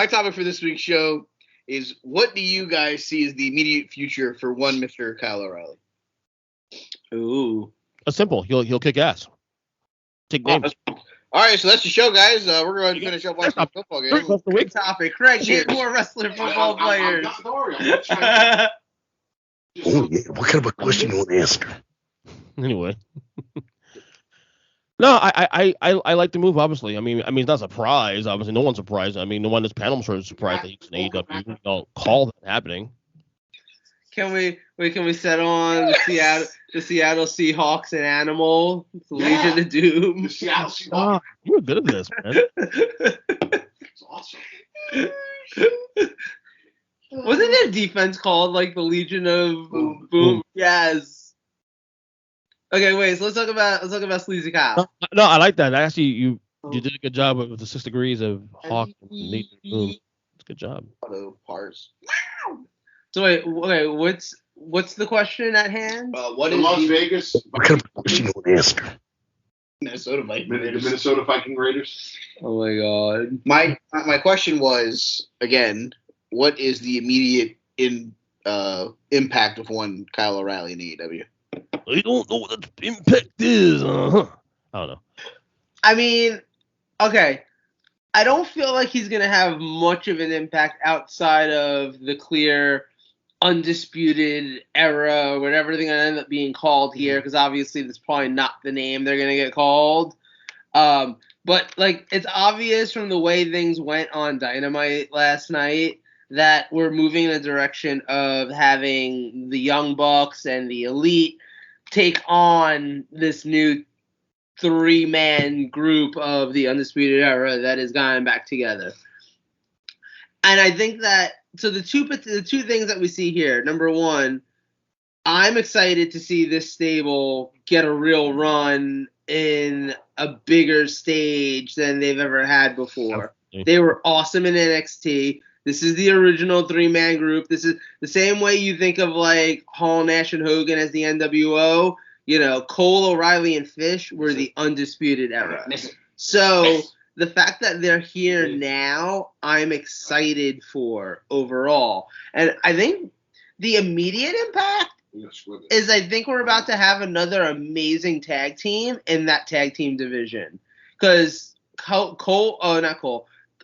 My topic for this week's show is, what do you guys see as the immediate future for one Mr. Kyle O'Reilly? Ooh. It's simple. He'll kick ass. Take names. All right, so that's the show, guys. We're going to finish up watching the football game. Good topic. Craig, get more wrestler football players. Don't worry, I'm not trying to... Oh, yeah. What kind of a question you want to ask? Anyway. No, I like the move, obviously. I mean, it's not a surprise. Obviously, no one's surprised. I mean, no one in this panel, I'm sure, is surprised that he's in AEW. Don't call that happening. Can we settle on the Seattle Seahawks and Animal, the Legion of Doom? The Seattle Seahawks. You're good at this, man. It's awesome. Wasn't their defense called like the Legion of Boom? Yes. Okay, wait. So let's talk about Sleazy Kyle. No, I like that. Actually, you did a good job with the 6 degrees of Hawk and Legion of Boom. It's a good job. Auto parts. So wait, okay, what's the question at hand? What is Las Vegas? What kind of a question you want to ask? Minnesota Vikings? The Minnesota Viking Raiders. Oh my god. My question was, again, what is the immediate impact of one Kyle O'Reilly in AEW? I don't know what the impact is. I don't know. I mean, okay. I don't feel like he's going to have much of an impact outside of the clear undisputed era or whatever they're going to end up being called here, because obviously that's probably not the name they're going to get called. But like, it's obvious from the way things went on Dynamite last night that we're moving in a direction of having the Young Bucks and the Elite take on this new 3-man group of the Undisputed Era that has gone back together. And I think that, so the two things that we see here, number one, I'm excited to see this stable get a real run in a bigger stage than they've ever had before. They were awesome in NXT. This is the original 3-man group. This is the same way you think of like Hall, Nash, and Hogan as the NWO. You know, Cole, O'Reilly, and Fish were the Undisputed Era. So the fact that they're here now, I'm excited for overall. And I think the immediate impact is I think we're about to have another amazing tag team in that tag team division. Because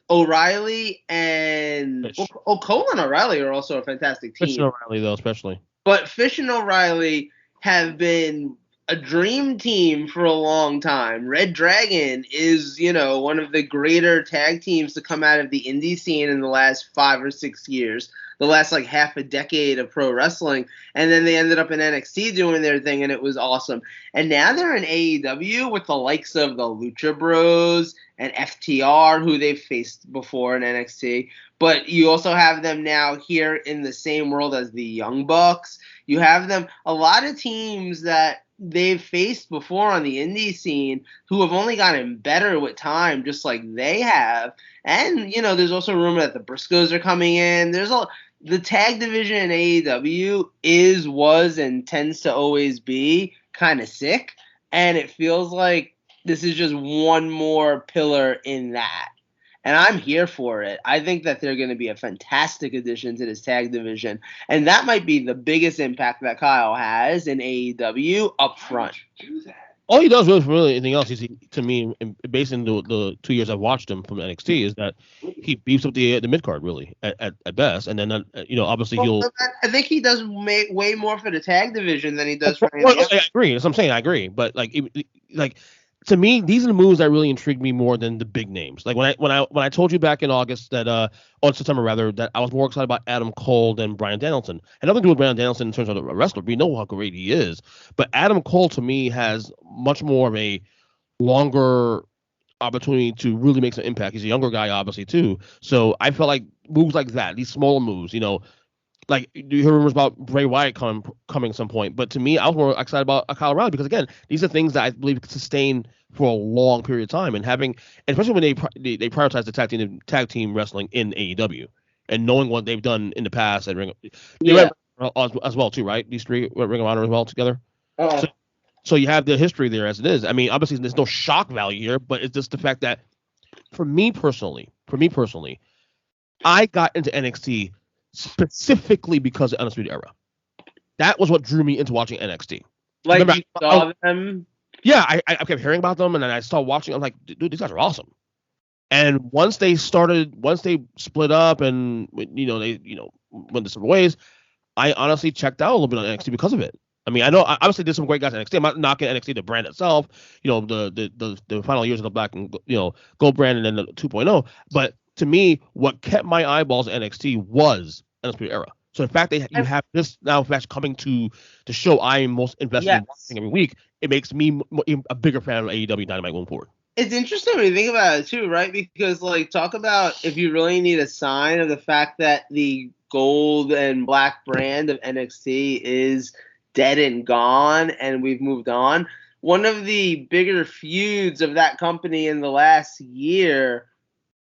O'Reilly and Cole and O'Reilly are also a fantastic team. Fish and O'Reilly, though, especially. But Fish and O'Reilly have been a dream team for a long time. Red Dragon is, one of the greater tag teams to come out of the indie scene in the last 5 or 6 years. The last like half a decade of pro wrestling. And then they ended up in NXT doing their thing, and it was awesome. And now they're in AEW with the likes of the Lucha Bros and FTR, who they've faced before in NXT. But you also have them now here in the same world as the Young Bucks. You have them, a lot of teams that they've faced before on the indie scene who have only gotten better with time, just like they have. And, there's also rumor that the Briscoes are coming in. The tag division in AEW was, and tends to always be kind of sick. And it feels like this is just one more pillar in that. And I'm here for it. I think that they're going to be a fantastic addition to this tag division. And that might be the biggest impact that Kyle has in AEW up front. All he does really anything else is, to me, based on the 2 years I've watched him from NXT, is that he beefs up the mid-card, really, at best. And then, obviously he'll... I think he does way more for the tag division than he does for I agree. That's what I'm saying. I agree. But, to me, these are the moves that really intrigue me more than the big names. Like when I told you back in August September rather, that I was more excited about Adam Cole than Bryan Danielson. And nothing to do with Bryan Danielson in terms of a wrestler. We know how great he is, but Adam Cole to me has much more of a longer opportunity to really make some impact. He's a younger guy, obviously too. So I felt like moves like that, these smaller moves, like you hear rumors about Bray Wyatt coming at some point, but to me, I was more excited about Kyle O'Reilly because again, these are things that I believe could sustain for a long period of time, and especially when they prioritize the tag team wrestling in AEW, and knowing what they've done in the past at Ring as well too, right? These three Ring of Honor as well together. So you have the history there as it is. I mean, obviously there's no shock value here, but it's just the fact that for me personally, I got into NXT specifically because of Undisputed Era. That was what drew me into watching NXT. Like Remember, you saw them. Yeah, I kept hearing about them, and then I started watching. I'm like, dude, these guys are awesome. And once they split up, and they went the separate ways, I honestly checked out a little bit on NXT because of it. I mean, I know obviously there's some great guys in NXT. I'm not knocking NXT the brand itself. The final years of the Black and Gold brand and then the 2.0. But to me, what kept my eyeballs in NXT was Undisputed Era. So the fact that you have this now match coming to the show I am most invested in watching every week, it makes me a bigger fan of AEW Dynamite going forward. It's interesting when you think about it too, right? Because talk about if you really need a sign of the fact that the gold and black brand of NXT is dead and gone and we've moved on. One of the bigger feuds of that company in the last year,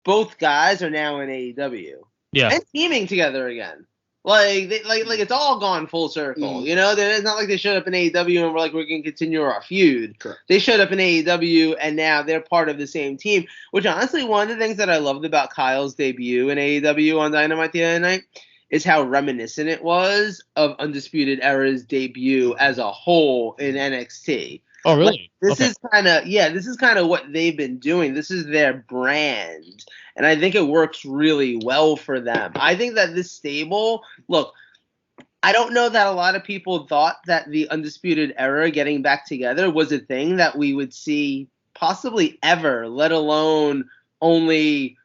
both guys are now in AEW. Yeah. And teaming together again. Like it's all gone full circle. It's not like they showed up in AEW and we're going to continue our feud. Correct. They showed up in AEW and now they're part of the same team, which honestly, one of the things that I loved about Kyle's debut in AEW on Dynamite the other night is how reminiscent it was of Undisputed Era's debut as a whole in NXT. Oh, really? This is kind of what they've been doing. This is their brand. And I think it works really well for them. I think that this stable, look, I don't know that a lot of people thought that the Undisputed Era getting back together was a thing that we would see possibly ever, let alone only,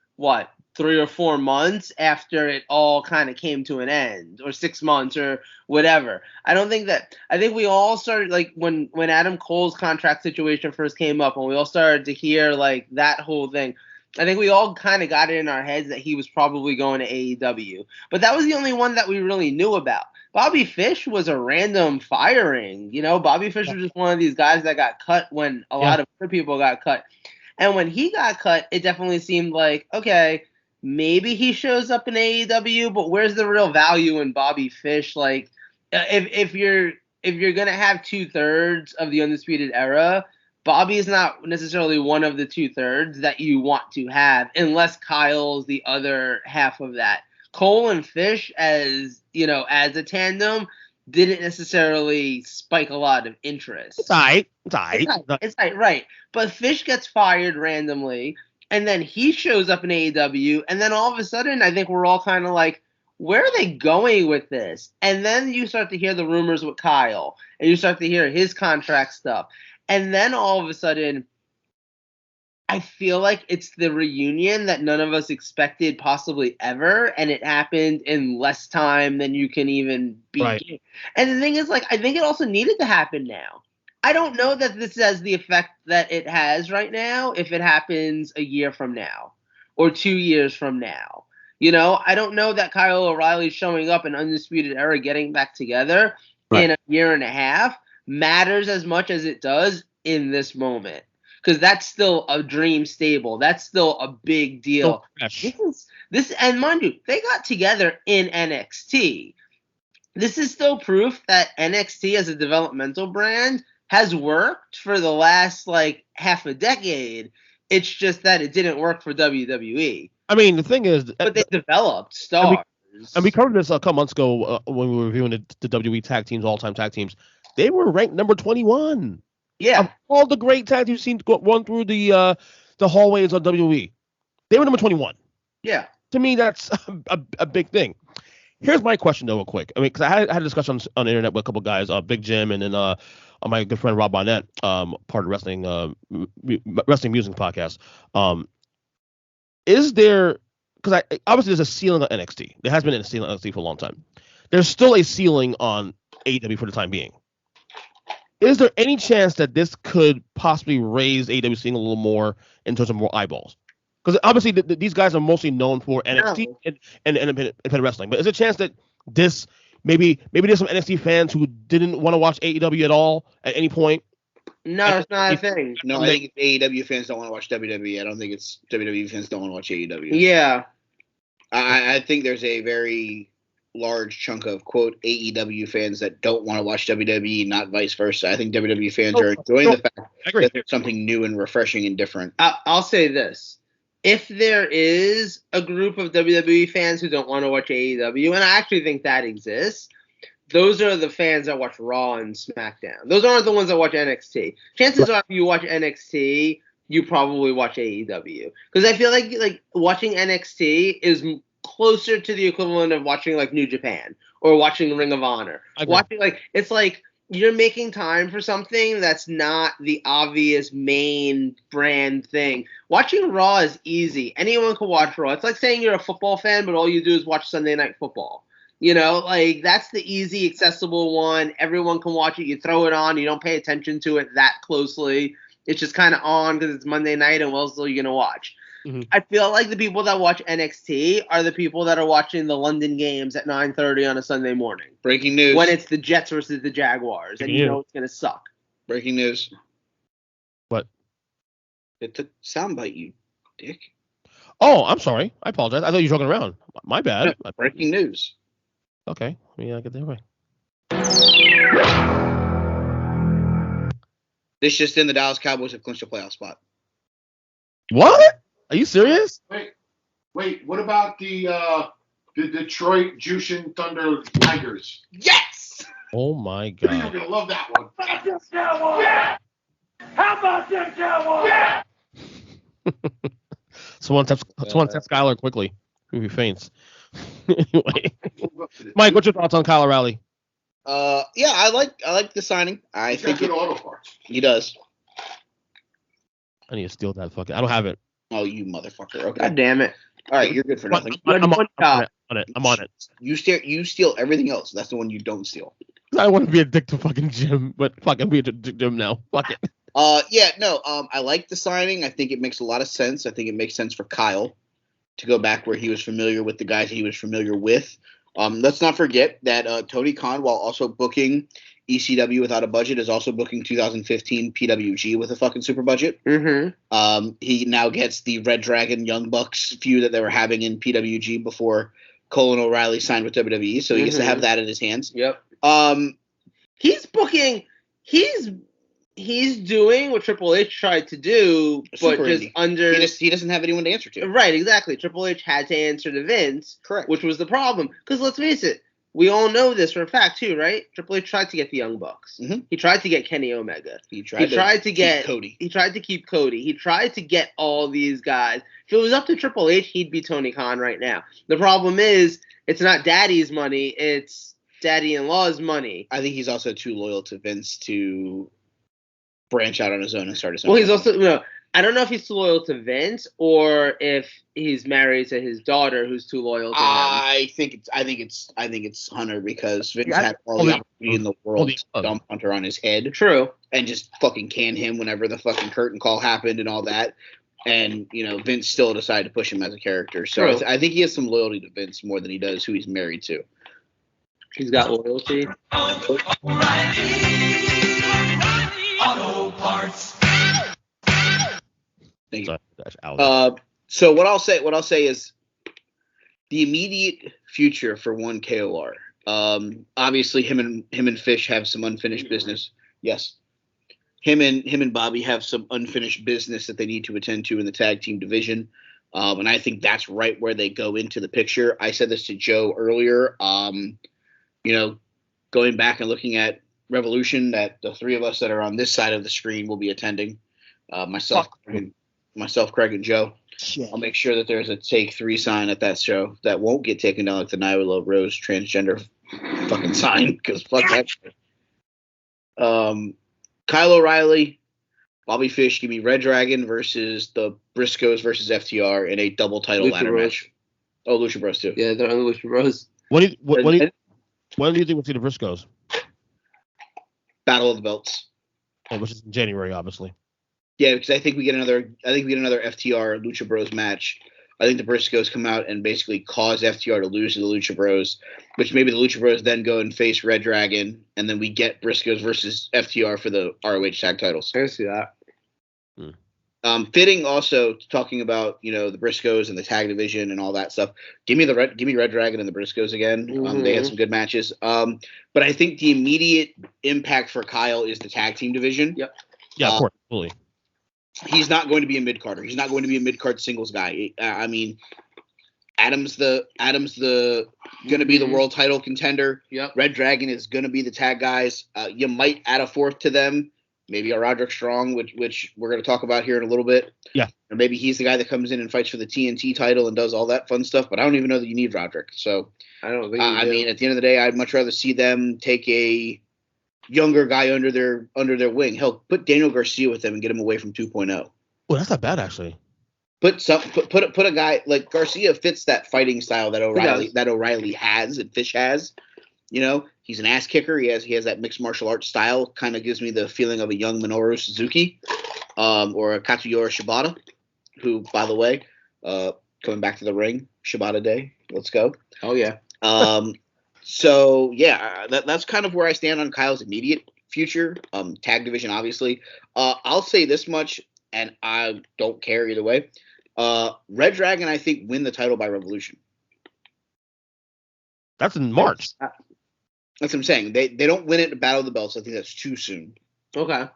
3 or 4 months after it all kind of came to an end, or 6 months or whatever. I think we all started, when Adam Cole's contract situation first came up and we all started to hear that whole thing, I think we all kind of got it in our heads that he was probably going to AEW. But that was the only one that we really knew about. Bobby Fish was a random firing. Bobby Fish was just one of these guys that got cut when a lot of other people got cut. And when he got cut, it definitely seemed like, okay, maybe he shows up in AEW, but where's the real value in Bobby Fish? If you're going to have 2/3 of the Undisputed Era, Bobby is not necessarily one of the 2/3 that you want to have, unless Kyle's the other half of that. Cole and Fish, as a tandem, didn't necessarily spike a lot of interest. It's all right. Right. But Fish gets fired randomly, and then he shows up in AEW, and then all of a sudden, I think we're all kind of like, where are they going with this? And then you start to hear the rumors with Kyle, and you start to hear his contract stuff. And then all of a sudden, I feel like it's the reunion that none of us expected possibly ever, and it happened in less time than you can even begin. Right. And the thing is, I think it also needed to happen now. I don't know that this has the effect that it has right now if it happens a year from now or 2 years from now. I don't know that Kyle O'Reilly showing up in Undisputed Era getting back together in a year and a half matters as much as it does in this moment, because that's still a dream stable. That's still a big deal. This, and mind you, they got together in NXT. This is still proof that NXT as a developmental brand has worked for the last half a decade. It's just that it didn't work for WWE. I mean, the thing is, but they developed stars. And we covered this a couple months ago when we were reviewing the WWE tag teams, all-time tag teams. They were ranked number 21. Yeah. Of all the great tags you've seen run through the hallways of WWE, they were number 21. Yeah. To me, that's a big thing. Here's my question, though, real quick. I mean, because I had a discussion on the internet with a couple guys, Big Jim and then my good friend Rob Barnett, part of Wrestling Musings podcast. Is there, because obviously there's a ceiling on NXT. There has been a ceiling on NXT for a long time. There's still a ceiling on AEW for the time being. Is there any chance that this could possibly raise AEW ceiling a little more in terms of more eyeballs? Because obviously these guys are mostly known for NXT and independent wrestling. But is there a chance that this maybe there's some NXT fans who didn't want to watch AEW at all at any point? No, it's not a thing. No, I think AEW fans don't want to watch WWE. I don't think it's WWE fans don't want to watch AEW. Yeah. I think there's a very large chunk of, quote, AEW fans that don't want to watch WWE, not vice versa. I think WWE fans are enjoying the fact that there's something new and refreshing and different. I'll say this. if there is a group of WWE fans who don't want to watch AEW, and I actually think that exists, those are the fans that watch Raw and SmackDown. Those aren't the ones that watch NXT. Chances are, if you watch NXT, you probably watch AEW. Because I feel like watching NXT is closer to the equivalent of watching like New Japan or watching Ring of Honor. Watching it's like you're making time for something that's not the obvious main brand thing. Watching Raw is easy. Anyone can watch Raw. It's like saying you're a football fan, but all you do is watch Sunday Night Football. You know, like that's the easy, accessible one. Everyone can watch it. You throw it on. You don't pay attention to it that closely. It's just kind of on because it's Monday night and what else are you going to watch? Mm-hmm. I feel like the people that watch NXT are the people that are watching the London games at 9:30 on a Sunday morning. Breaking news. When it's the Jets versus the Jaguars and you know it's going to suck. Breaking news. What? It's a soundbite, you dick. Oh, I'm sorry. I apologize. I thought you were joking around. My bad. No, breaking news. Okay. Let me get that right. This just in, the Dallas Cowboys have clinched a playoff spot. What? Are you serious? Wait. What about the Detroit Jushin Thunder Tigers? Yes! Oh my God! You're gonna love that one. Yeah! How about them Cowboys? Yeah! Someone tap Skylar quickly. He faints. Anyway, Mike, what's your thoughts on Kyle O'Reilly? Yeah, I like the signing. I think good auto parts. He does. I need to steal that fucking. I don't have it. Oh, you motherfucker! Okay. God damn it! All right, you're good for nothing. I'm on it. I'm on it. You steal everything else. That's the one you don't steal. I want to be a dick to fucking Jim, but fuck, I'm being a dick to Jim now. Fuck it. I like the signing. I think it makes a lot of sense. I think it makes sense for Kyle to go back where he was familiar with the guys he was familiar with. Let's not forget that Tony Khan, while also booking ECW without a budget, is also booking 2015 PWG with a fucking super budget. Mm-hmm. He now gets the Red Dragon Young Bucks feud that they were having in PWG before Colin O'Reilly signed with WWE, so he gets to have that in his hands. Yep. He's booking. He's doing what Triple H tried to do, but just under. He doesn't have anyone to answer to. Right, exactly. Triple H had to answer to Vince, correct, which was the problem. Because let's face it, we all know this for a fact too, right? Triple H tried to get the Young Bucks. Mm-hmm. He tried to get Kenny Omega. He tried to get Cody. He tried to keep Cody. He tried to get all these guys. If it was up to Triple H, he'd be Tony Khan right now. The problem is, it's not Daddy's money; it's Daddy-in-law's money. I think he's also too loyal to Vince to branch out on his own and start his own. Well, he's also I don't know if he's too loyal to Vince or if he's married to his daughter who's too loyal to him. I think it's Hunter, because Vince had all the opportunity in the world to dump Hunter on his head. True. And just fucking can him whenever the fucking curtain call happened and all that. And, Vince still decided to push him as a character. So I think he has some loyalty to Vince more than he does who he's married to. He's got loyalty. Auto parts. Thank you. So what I'll say is the immediate future for one KOR. Obviously him and Fish have some unfinished business. Yes. Him and Bobby have some unfinished business that they need to attend to in the tag team division. And I think that's right where they go into the picture. I said this to Joe earlier. Going back and looking at Revolution, that the three of us that are on this side of the screen will be attending. Myself, Craig, and Joe. Shit. I'll make sure that there's a Take 3 sign at that show that won't get taken down like the Nyla Rose transgender fucking sign, because fuck that shit. Kyle O'Reilly, Bobby Fish, give me Red Dragon versus the Briscoes versus FTR in a double title ladder match. Oh, Lucha Bros too. Yeah, they're on the Lucha Bros. When do you think we'll see the Briscoes? Battle of the Belts. Oh, which is in January, obviously. Yeah, because I think we get another FTR Lucha Bros match. I think the Briscoes come out and basically cause FTR to lose to the Lucha Bros, which maybe the Lucha Bros then go and face Red Dragon, and then we get Briscoes versus FTR for the ROH tag titles. I can see that. Fitting also, talking about the Briscoes and the tag division and all that stuff. Give me Red Dragon and the Briscoes again. They had some good matches. But I think the immediate impact for Kyle is the tag team division. Yep. Yeah, of course, absolutely. he's not going to be a mid-carder. He's not going to be a mid-card singles guy. I mean, Adam's going to be the world title contender. Yep. Red Dragon is going to be the tag guys. You might add a fourth to them, maybe a Roderick Strong, which we're going to talk about here in a little bit. Yeah. Or maybe he's the guy that comes in and fights for the TNT title and does all that fun stuff. But I don't even know that you need Roderick. So I don't think. I mean, at the end of the day, I'd much rather see them take a younger guy under their wing. Hell, put Daniel Garcia with them and get him away from 2.0. Well, that's not bad actually. Put a guy like Garcia fits that fighting style that O'Reilly has and Fish has. You know, he's an ass kicker. He has that mixed martial arts style. Kind of gives me the feeling of a young Minoru Suzuki, or a Katsuyori Shibata, who, by the way, coming back to the ring, Shibata Day. Let's go. Oh yeah. So yeah, that's kind of where I stand on Kyle's immediate future. Tag division, obviously. I'll say this much, and I don't care either way. Red Dragon, I think, win the title by Revolution. That's in March. That's what I'm saying. They don't win it at Battle of the Belts. I think that's too soon. Okay.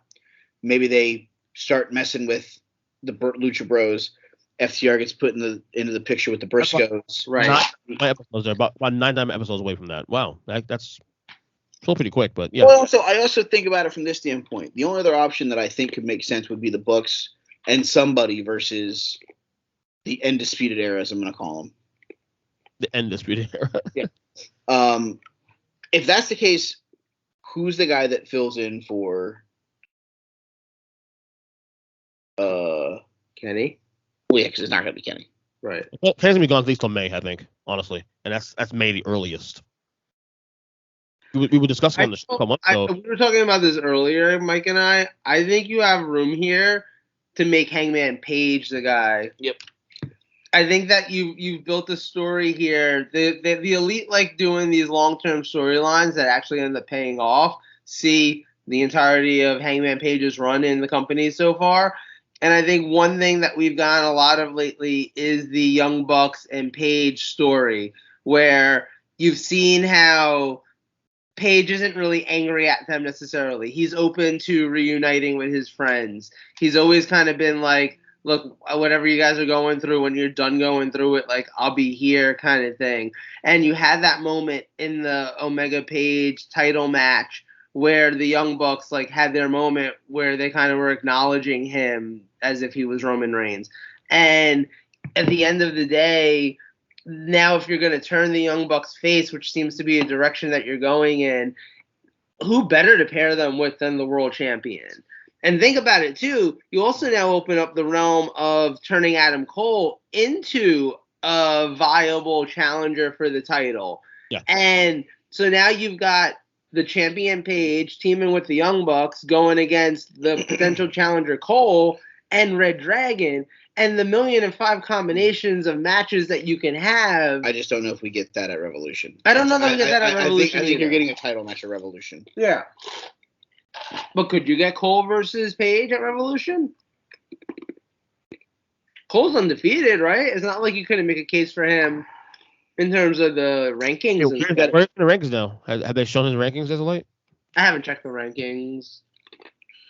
Maybe they start messing with the Lucha Bros. FTR gets put into the picture with the Briscoes. Right. My episodes are about 9 episodes away from that. Wow, that's still pretty quick, but yeah. Well, I also think about it from this standpoint. The only other option that I think could make sense would be the Bucks and somebody versus the Undisputed Era, as I'm going to call them. The Undisputed Era. Yeah. If that's the case, who's the guy that fills in for Kenny? Well, yeah, because it's not going to be Kenny. Right. Well, Kenny's gonna be gone at least till May, I think, honestly, and that's May the earliest. We were discussing on the show a month ago. We were talking about this earlier, Mike and I. I think you have room here to make Hangman Page the guy. Yep. I think that you've built a story here. The Elite like doing these long-term storylines that actually end up paying off. See the entirety of Hangman Page's run in the company so far. And I think one thing that we've gotten a lot of lately is the Young Bucks and Page story, where you've seen how Page isn't really angry at them necessarily. He's open to reuniting with his friends. He's always kind of been like, look, whatever you guys are going through, when you're done going through it, like, I'll be here kind of thing. And you had that moment in the Omega Page title match where the Young Bucks like had their moment where they kind of were acknowledging him as if he was Roman Reigns. And at the end of the day, now if you're going to turn the Young Bucks face, which seems to be a direction that you're going in, who better to pair them with than the world champion? And think about it, too. You also now open up the realm of turning Adam Cole into a viable challenger for the title. Yeah. And so now you've got the champion Page teaming with the Young Bucks going against the potential challenger Cole and Red Dragon, and the 1,000,005 combinations of matches that you can have. I just don't know if we get that at Revolution. I don't know that we get that at Revolution. I think you're getting a title match at Revolution. Yeah. But could you get Cole versus Page at Revolution? Cole's undefeated, right? It's not like you couldn't make a case for him in terms of the rankings. Yeah, where's the rankings now? Have they shown his rankings as of late? I haven't checked the rankings.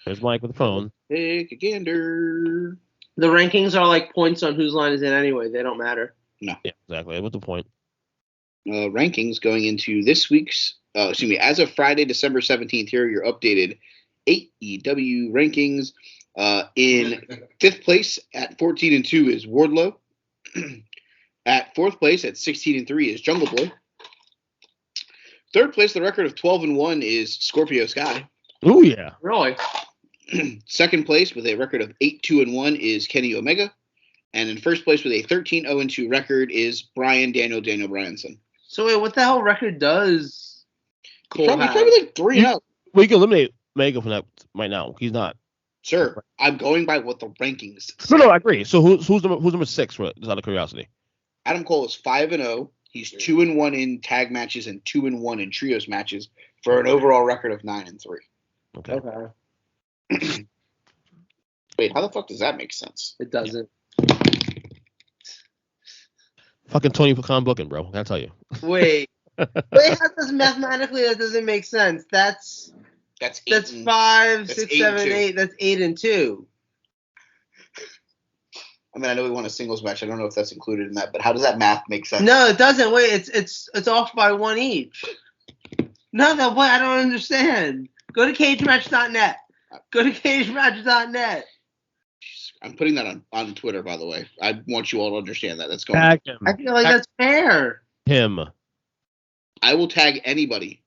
There's Mike with the phone. Take a gander. The rankings are like points on whose line is in anyway. They don't matter. No. Yeah, exactly. What's the point? Rankings going into this week's, as of Friday, December 17th, here are your updated AEW rankings. In fifth place at 14-2 is Wardlow. At fourth place at 16-3 is Jungle Boy. Third place, the record of 12-1 is Scorpio Sky. Ooh, yeah. Really? Second place with a record of 8-2-1 is Kenny Omega. And in first place with a 13-0-2 record is Daniel Bryanson. So wait, what the hell record does Cole Probably have? like 3-0. We can eliminate Omega from that right now. He's not. Sure. I'm going by what the rankings say. No, I agree. So who's number 6 for just out of curiosity? Adam Cole is 5-0. He's 2-1 in tag matches and 2-1 in trios matches for an overall record of 9-3. Okay. Wait, how the fuck does that make sense? It doesn't. Fucking Tony Pecan booking, bro. I tell you. Wait, that doesn't mathematically. That doesn't make sense. That's 5, 6, 7, 8. That's 8 and 2. I mean, I know we won a singles match. I don't know if that's included in that, but how does that math make sense? No, it doesn't. Wait, it's off by one each. No, wait, I don't understand. Go to cagematch.net. Go to cagematch.net. I'm putting that on Twitter, by the way. I want you all to understand that. That's going on. Tag him. I feel like that's fair. Him. I will tag anybody.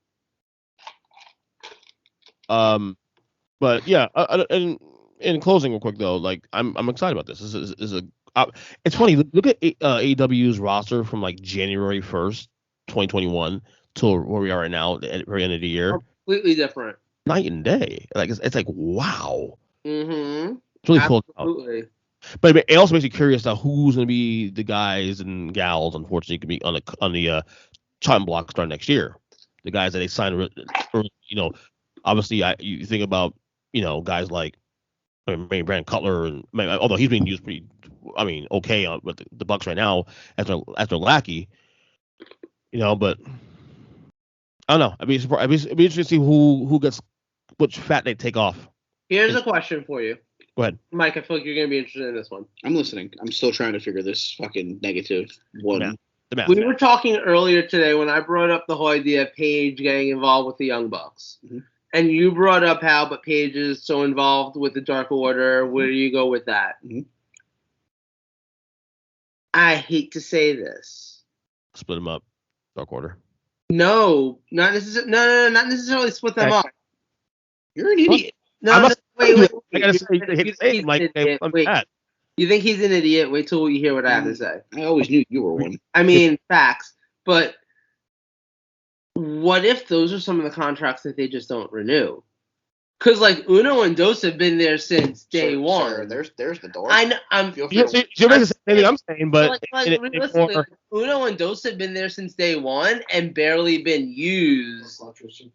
But yeah, and in closing, real quick though, like I'm excited about this. This is a. It's funny. Look at AEW's roster from like January 1st, 2021 till where we are right now at the very end of the year. Completely different. Night and day. Like it's like wow. Mm-hmm. It's really cool. Absolutely. But it also makes you curious now who's going to be the guys and gals. Unfortunately, could be on the chopping block starting next year. The guys that they signed, obviously you think about guys like Brandon Cutler, and although he's being used pretty, okay with the Bucks right now as their lackey. But I don't know. I'd be surprised. It'd be interesting to see who gets which fat they take off. Here's a question for you. Go ahead, Mike. I feel like you're gonna be interested in this one. I'm listening. I'm still trying to figure this fucking negative one. Yeah. The math. We were talking earlier today when I brought up the whole idea of Paige getting involved with the Young Bucks. Mm-hmm. And you brought up how but Paige is so involved with the Dark Order. Where do you go with that? Mm-hmm. I hate to say this. Split them up. Dark Order. No, not necessarily. No, not necessarily split them up. You're an idiot. No, wait. I gotta say, You think he's an idiot? Wait till you hear what I have to say. I always knew you were one. I mean, facts. But what if those are some of the contracts that they just don't renew? Because like Uno and Dos have been there since day one. Sir, there's the door. I know. You're making the same thing I'm saying, but realistically, Uno and Dos have been there since day one and barely been used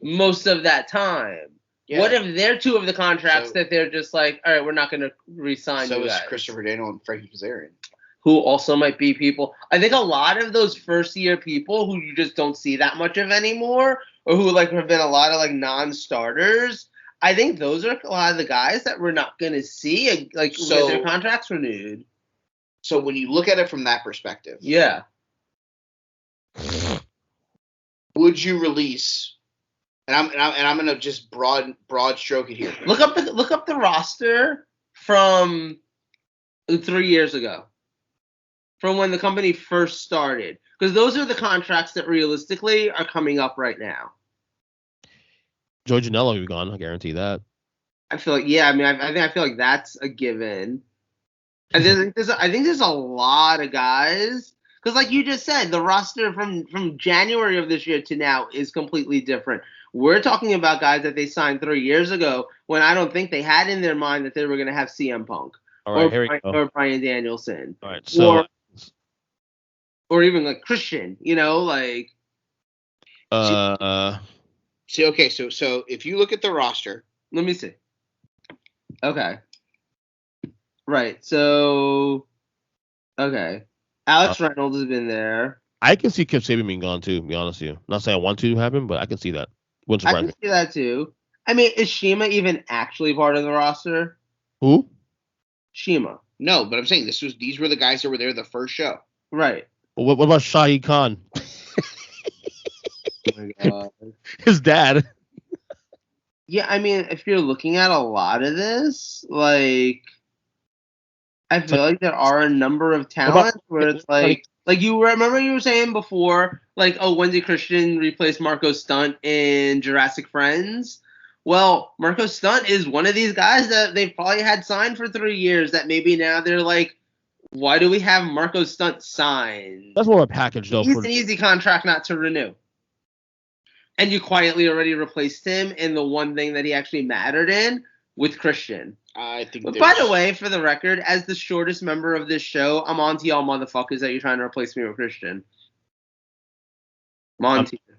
most of that time. Yeah. What if they're two of the contracts that they're just like, all right, we're not going to re-sign you guys? So is Christopher Daniel and Frankie Kazarian. Who also might be people. I think a lot of those first-year people who you just don't see that much of anymore, or who like have been a lot of like non-starters, I think those are a lot of the guys that we're not going to see like get their contracts renewed. So when you look at it from that perspective, yeah, would you release? And I'm gonna just broad stroke it here. Look up the roster from 3 years ago, from when the company first started, because those are the contracts that realistically are coming up right now. Joe Janela will be gone. I guarantee that. I feel like I feel like that's a given. And I think there's a lot of guys. Because like you just said, the roster from January of this year to now is completely different. We're talking about guys that they signed 3 years ago when I don't think they had in their mind that they were going to have CM Punk or Bryan Danielson. All right, so or even like Christian, like. See, okay, so if you look at the roster, let me see. Okay. Right. So. Okay. Alex Reynolds has been there. I can see Kip Sabian being gone too, to be honest with you. Not saying I want to happen, but I can see that. Wouldn't surprise me. I can see that too. I mean, is Shima even actually part of the roster? Who? Shima. No, but I'm saying these were the guys that were there the first show. Right. What about Shahid Khan? Oh my God. His dad. Yeah, I mean, if you're looking at a lot of this, like, I feel like there are a number of talents where it's like you remember you were saying before, like, oh, Wendy Christian replaced Marco Stunt in Jurassic Friends. Well, Marco Stunt is one of these guys that they've probably had signed for 3 years that maybe now they're like, why do we have Marco Stunt signed? That's more of a package, though. He's an easy contract not to renew. And you quietly already replaced him in the one thing that he actually mattered in with Christian. I think. But by the way, for the record, as the shortest member of this show, I'm on to y'all motherfuckers that you're trying to replace me with Christian. I'm on to you.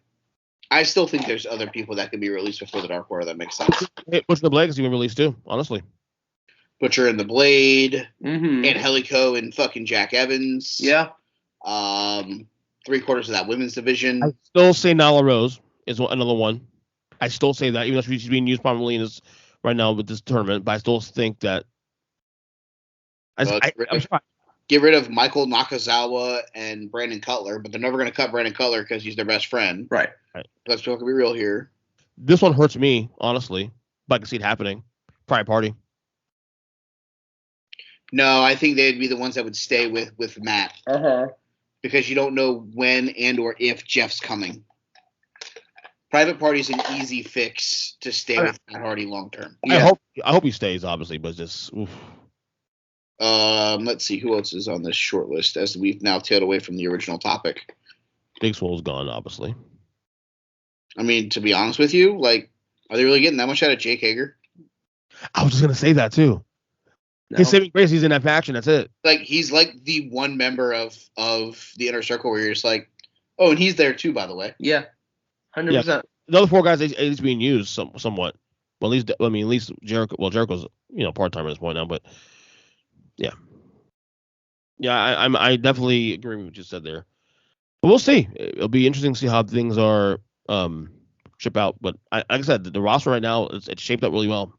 I still think there's other people that could be released before the Dark Order that makes sense. Hey, Butcher the Blade is even released too, honestly. Butcher and the Blade, mm-hmm. Angelico and fucking Jack Evans. Yeah. 3/4 of that women's division. I still say Nyla Rose is another one. I still say that, even though she's being used prominently in this right now with this tournament, but I still think that. I'm get rid of Michael Nakazawa and Brandon Cutler, but they're never going to cut Brandon Cutler because he's their best friend. Right. Let's be real here. This one hurts me, honestly, but I can see it happening. Private Party. No, I think they'd be the ones that would stay with Matt. Because you don't know when and or if Jeff's coming. Private Party's an easy fix to stay with Matt Hardy long term. Yeah. I hope he stays, obviously, but just oof. Let's see who else is on this short list as we've now tailed away from the original topic. Big Swole's gone, obviously. I mean, to be honest with you, like, are they really getting that much out of Jake Hager? I was just gonna say that too. No. His saving grace, he's in that faction. That's it. Like, he's like the one member of the inner circle where you're just like, oh, and he's there too, by the way. Yeah. 100%. The other 4 guys, at least being used somewhat. Well, at least Jericho. Well, Jericho's part time at this point now, but yeah. I definitely agree with what you said there. But we'll see. It'll be interesting to see how things are ship out. But like I said, the roster right now it's shaped up really well.